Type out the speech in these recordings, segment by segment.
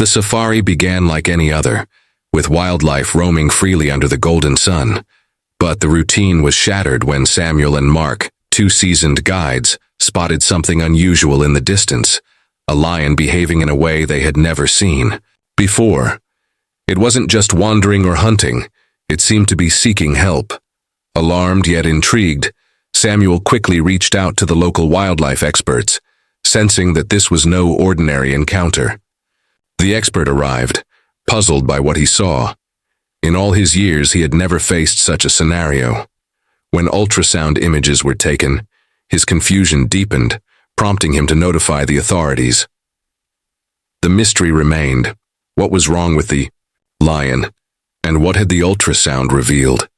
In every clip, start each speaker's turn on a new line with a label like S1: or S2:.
S1: The safari began like any other, with wildlife roaming freely under the golden sun. But the routine was shattered when Samuel and Mark, two seasoned guides, spotted something unusual in the distance, a lion behaving in a way they had never seen before. It wasn't just wandering or hunting, it seemed to be seeking help. Alarmed yet intrigued, Samuel quickly reached out to the local wildlife experts, sensing that this was no ordinary encounter. The expert arrived, puzzled by what he saw. In all his years, he had never faced such a scenario. When ultrasound images were taken, his confusion deepened, prompting him to notify the authorities. The mystery remained. What was wrong with the lion? And what had the ultrasound revealed?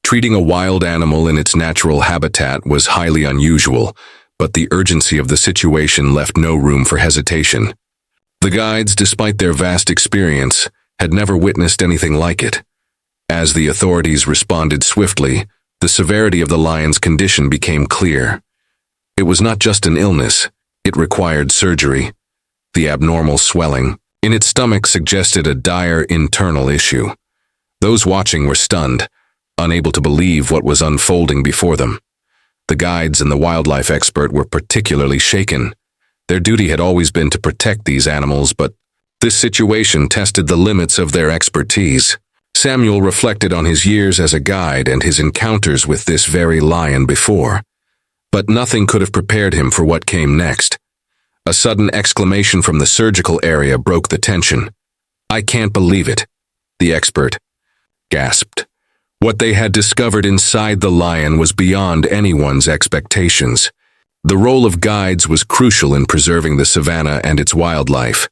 S1: Treating a wild animal in its natural habitat was highly unusual, but the urgency of the situation left no room for hesitation. The guides, despite their vast experience, had never witnessed anything like it. As the authorities responded swiftly, the severity of the lion's condition became clear. It was not just an illness, it required surgery. The abnormal swelling in its stomach suggested a dire internal issue. Those watching were stunned, unable to believe what was unfolding before them. The guides and the wildlife expert were particularly shaken. Their duty had always been to protect these animals, but this situation tested the limits of their expertise. Samuel reflected on his years as a guide and his encounters with this very lion before. But nothing could have prepared him for what came next. A sudden exclamation from the surgical area broke the tension. "I can't believe it," the expert gasped. What they had discovered inside the lion was beyond anyone's expectations. The role of guides was crucial in preserving the savanna and its wildlife,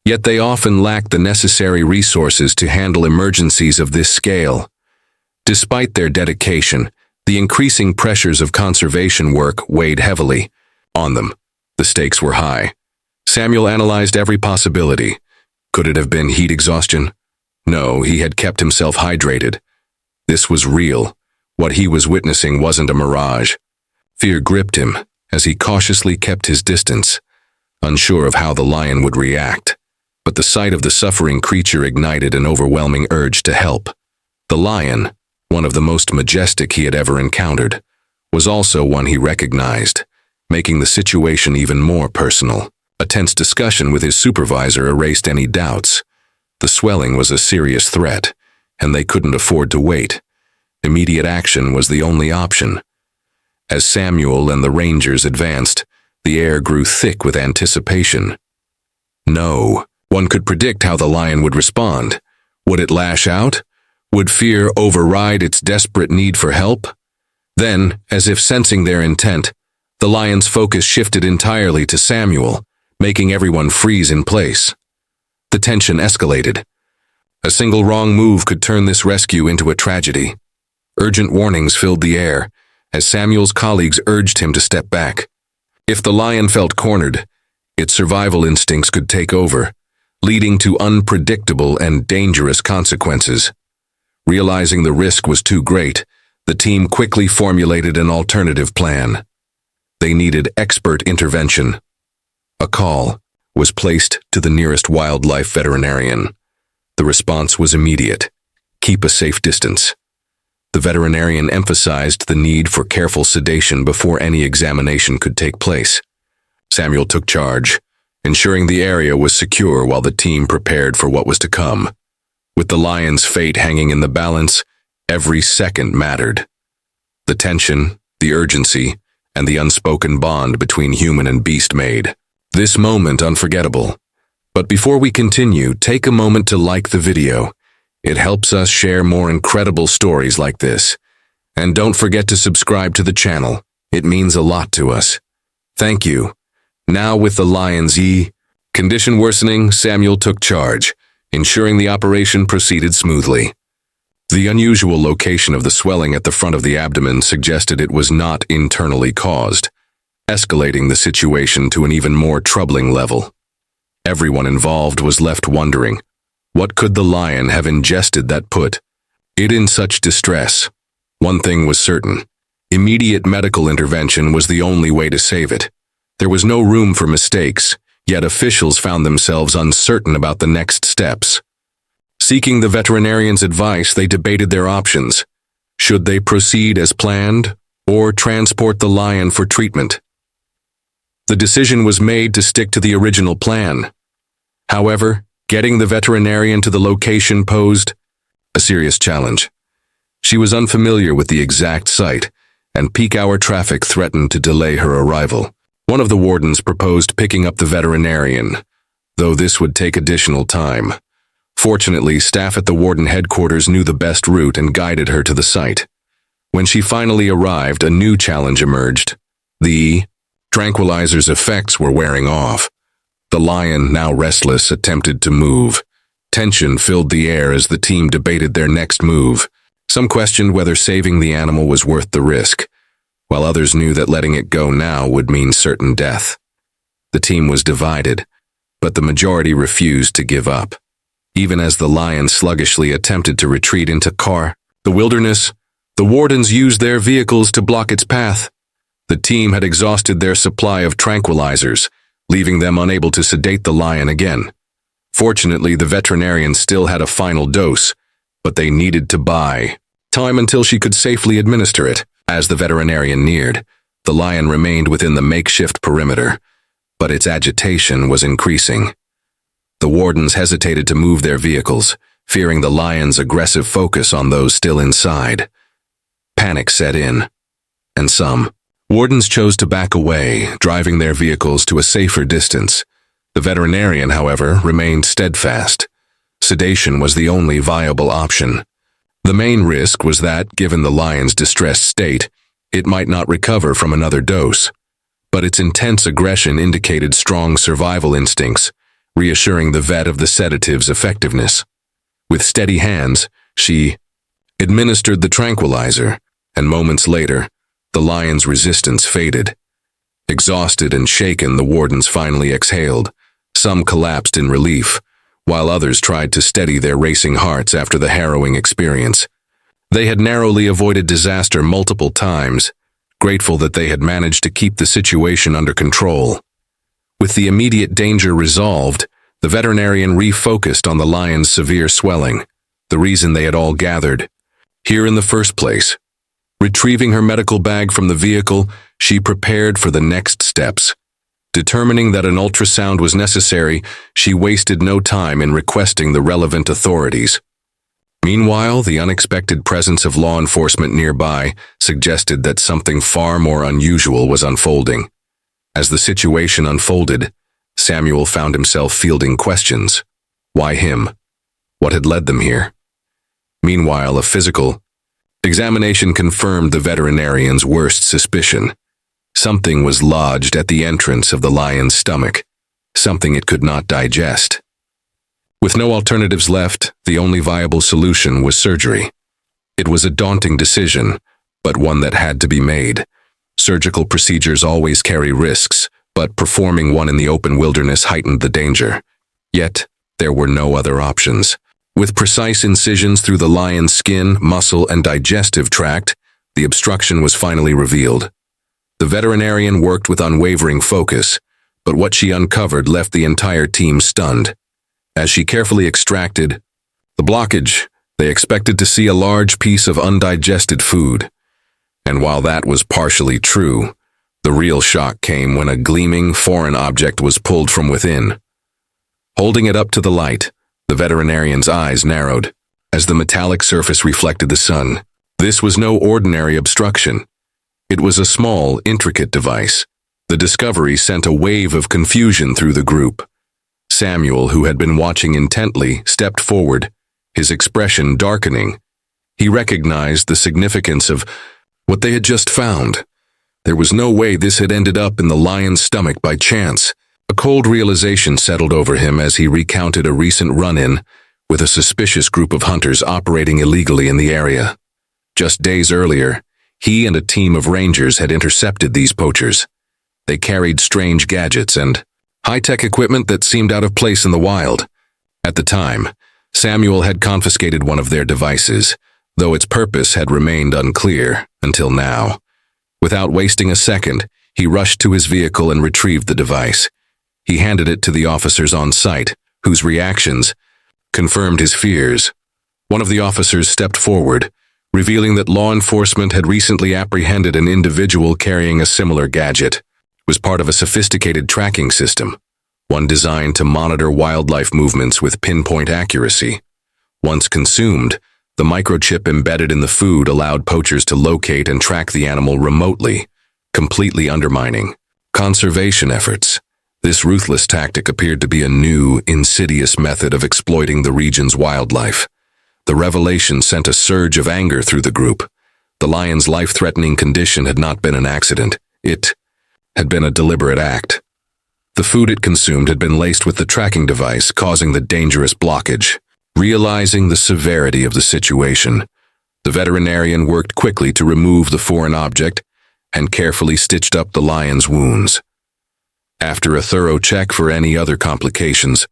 S1: yet they often lacked the necessary resources to handle emergencies of this scale. Despite their dedication, the increasing pressures of conservation work weighed heavily on them. The stakes were high. Samuel analyzed every possibility. Could it have been heat exhaustion? No, he had kept himself hydrated. This was real. What he was witnessing wasn't a mirage. Fear gripped him as he cautiously kept his distance, unsure of how the lion would react. But the sight of the suffering creature ignited an overwhelming urge to help. The lion, one of the most majestic he had ever encountered, was also one he recognized, making the situation even more personal. A tense discussion with his supervisor erased any doubts. The swelling was a serious threat, and they couldn't afford to wait. Immediate action was the only option. As Samuel and the rangers advanced, the air grew thick with anticipation. No one could predict how the lion would respond. Would it lash out? Would fear override its desperate need for help? Then, as if sensing their intent, the lion's focus shifted entirely to Samuel, making everyone freeze in place. The tension escalated. A single wrong move could turn this rescue into a tragedy. Urgent warnings filled the air, as Samuel's colleagues urged him to step back. If the lion felt cornered, its survival instincts could take over, leading to unpredictable and dangerous consequences. Realizing the risk was too great, the team quickly formulated an alternative plan. They needed expert intervention. A call was placed to the nearest wildlife veterinarian. The response was immediate. Keep a safe distance. The veterinarian emphasized the need for careful sedation before any examination could take place. Samuel took charge, ensuring the area was secure while the team prepared for what was to come. With the lion's fate hanging in the balance, every second mattered. The tension, the urgency, and the unspoken bond between human and beast made this moment unforgettable. But before we continue, take a moment to like the video. It helps us share more incredible stories like this. And don't forget to subscribe to the channel. It means a lot to us. Thank you. Now with the lion's condition worsening, Samuel took charge, ensuring the operation proceeded smoothly. The unusual location of the swelling at the front of the abdomen suggested it was not internally caused, escalating the situation to an even more troubling level. Everyone involved was left wondering, what could the lion have ingested that put it in such distress? One thing was certain. Immediate medical intervention was the only way to save it. There was no room for mistakes. Yet officials found themselves uncertain about the next steps. Seeking the veterinarian's advice, they debated their options. Should they proceed as planned, or transport the lion for treatment? The decision was made to stick to the original plan. However, getting the veterinarian to the location posed a serious challenge. She was unfamiliar with the exact site, and peak hour traffic threatened to delay her arrival. One of the wardens proposed picking up the veterinarian, though this would take additional time. Fortunately, staff at the warden headquarters knew the best route and guided her to the site. When she finally arrived, a new challenge emerged. The tranquilizer's effects were wearing off. The lion, now restless, attempted to move. Tension filled the air as the team debated their next move. Some questioned whether saving the animal was worth the risk, while others knew that letting it go now would mean certain death. The team was divided, but the majority refused to give up. Even as the lion sluggishly attempted to retreat into the wilderness, the wardens used their vehicles to block its path. The team had exhausted their supply of tranquilizers, leaving them unable to sedate the lion again. Fortunately, the veterinarian still had a final dose, but they needed to buy time until she could safely administer it. As the veterinarian neared, the lion remained within the makeshift perimeter, but its agitation was increasing. The wardens hesitated to move their vehicles, fearing the lion's aggressive focus on those still inside. Panic set in, and some wardens chose to back away, driving their vehicles to a safer distance. The veterinarian, however, remained steadfast. Sedation was the only viable option. The main risk was that, given the lion's distressed state, it might not recover from another dose. But its intense aggression indicated strong survival instincts, reassuring the vet of the sedative's effectiveness. With steady hands, she administered the tranquilizer, and moments later, the lion's resistance faded. Exhausted and shaken, the wardens finally exhaled. Some collapsed in relief, while others tried to steady their racing hearts after the harrowing experience. They had narrowly avoided disaster multiple times, grateful that they had managed to keep the situation under control. With the immediate danger resolved, the veterinarian refocused on the lion's severe swelling, the reason they had all gathered here in the first place. Retrieving her medical bag from the vehicle, she prepared for the next steps. Determining that an ultrasound was necessary, she wasted no time in requesting the relevant authorities. Meanwhile, the unexpected presence of law enforcement nearby suggested that something far more unusual was unfolding. As the situation unfolded, Samuel found himself fielding questions. Why him? What had led them here? Meanwhile, a physical examination confirmed the veterinarian's worst suspicion. Something was lodged at the entrance of the lion's stomach, something it could not digest. With no alternatives left, the only viable solution was surgery. It was a daunting decision, but one that had to be made. Surgical procedures always carry risks, but performing one in the open wilderness heightened the danger. Yet, there were no other options. With precise incisions through the lion's skin, muscle, and digestive tract, the obstruction was finally revealed. The veterinarian worked with unwavering focus, but what she uncovered left the entire team stunned. As she carefully extracted the blockage, they expected to see a large piece of undigested food. And while that was partially true, the real shock came when a gleaming, foreign object was pulled from within. Holding it up to the light, the veterinarian's eyes narrowed as the metallic surface reflected the sun. This was no ordinary obstruction. It was a small, intricate device. The discovery sent a wave of confusion through the group. Samuel, who had been watching intently, stepped forward, his expression darkening. He recognized the significance of what they had just found. There was no way this had ended up in the lion's stomach by chance. A cold realization settled over him as he recounted a recent run-in with a suspicious group of hunters operating illegally in the area. Just days earlier, he and a team of rangers had intercepted these poachers. They carried strange gadgets and high-tech equipment that seemed out of place in the wild. At the time, Samuel had confiscated one of their devices, though its purpose had remained unclear until now. Without wasting a second, he rushed to his vehicle and retrieved the device. He handed it to the officers on site, whose reactions confirmed his fears. One of the officers stepped forward, revealing that law enforcement had recently apprehended an individual carrying a similar gadget. It was part of a sophisticated tracking system, one designed to monitor wildlife movements with pinpoint accuracy. Once consumed, the microchip embedded in the food allowed poachers to locate and track the animal remotely, completely undermining conservation efforts. This ruthless tactic appeared to be a new, insidious method of exploiting the region's wildlife. The revelation sent a surge of anger through the group. The lion's life-threatening condition had not been an accident. It had been a deliberate act. The food it consumed had been laced with the tracking device, causing the dangerous blockage. Realizing the severity of the situation, the veterinarian worked quickly to remove the foreign object and carefully stitched up the lion's wounds. After a thorough check for any other complications,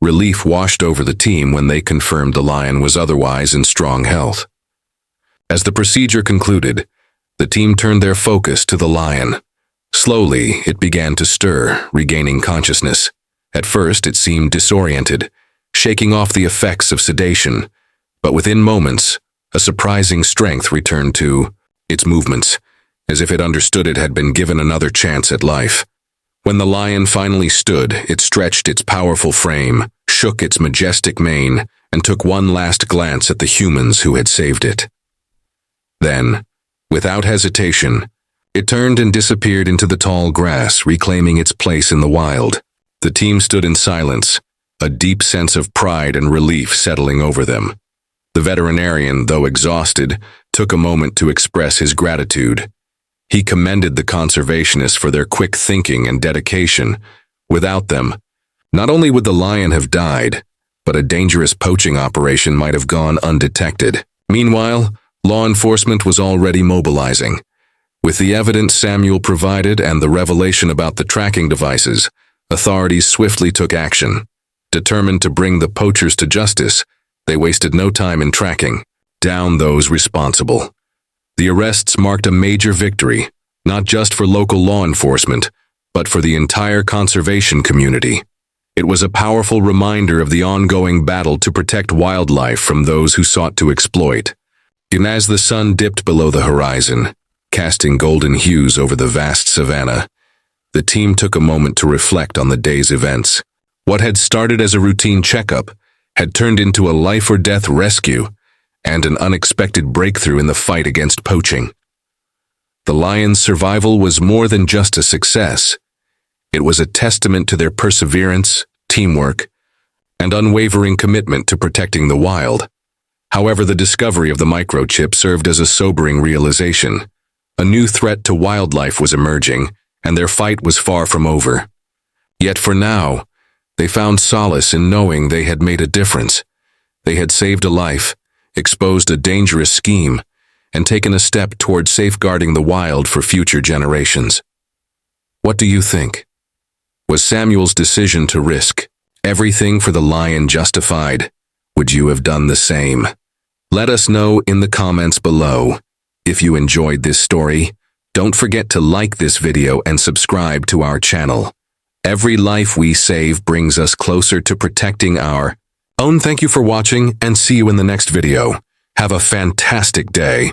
S1: relief washed over the team when they confirmed the lion was otherwise in strong health. As the procedure concluded, the team turned their focus to the lion. Slowly, it began to stir, regaining consciousness. At first, it seemed disoriented, shaking off the effects of sedation, but within moments, a surprising strength returned to its movements, as if it understood it had been given another chance at life. When the lion finally stood, it stretched its powerful frame, shook its majestic mane, and took one last glance at the humans who had saved it. Then, without hesitation, it turned and disappeared into the tall grass, reclaiming its place in the wild. The team stood in silence, a deep sense of pride and relief settling over them. The veterinarian, though exhausted, took a moment to express his gratitude. He commended the conservationists for their quick thinking and dedication. Without them, not only would the lion have died, but a dangerous poaching operation might have gone undetected. Meanwhile, law enforcement was already mobilizing. With the evidence Samuel provided and the revelation about the tracking devices, authorities swiftly took action. Determined to bring the poachers to justice, they wasted no time in tracking down those responsible. The arrests marked a major victory, not just for local law enforcement, but for the entire conservation community. It was a powerful reminder of the ongoing battle to protect wildlife from those who sought to exploit. And as the sun dipped below the horizon, casting golden hues over the vast savanna, the team took a moment to reflect on the day's events. What had started as a routine checkup had turned into a life-or-death rescue and an unexpected breakthrough in the fight against poaching. The lion's survival was more than just a success. It was a testament to their perseverance, teamwork, and unwavering commitment to protecting the wild. However, the discovery of the microchip served as a sobering realization. A new threat to wildlife was emerging, and their fight was far from over. Yet for now, they found solace in knowing they had made a difference. They had saved a life, exposed a dangerous scheme, and taken a step toward safeguarding the wild for future generations. What do you think? Was Samuel's decision to risk everything for the lion justified? Would you have done the same? Let us know in the comments below. If you enjoyed this story, don't forget to like this video and subscribe to our channel. Every life we save brings us closer to protecting our own. Thank you for watching and see you in the next video. Have a fantastic day.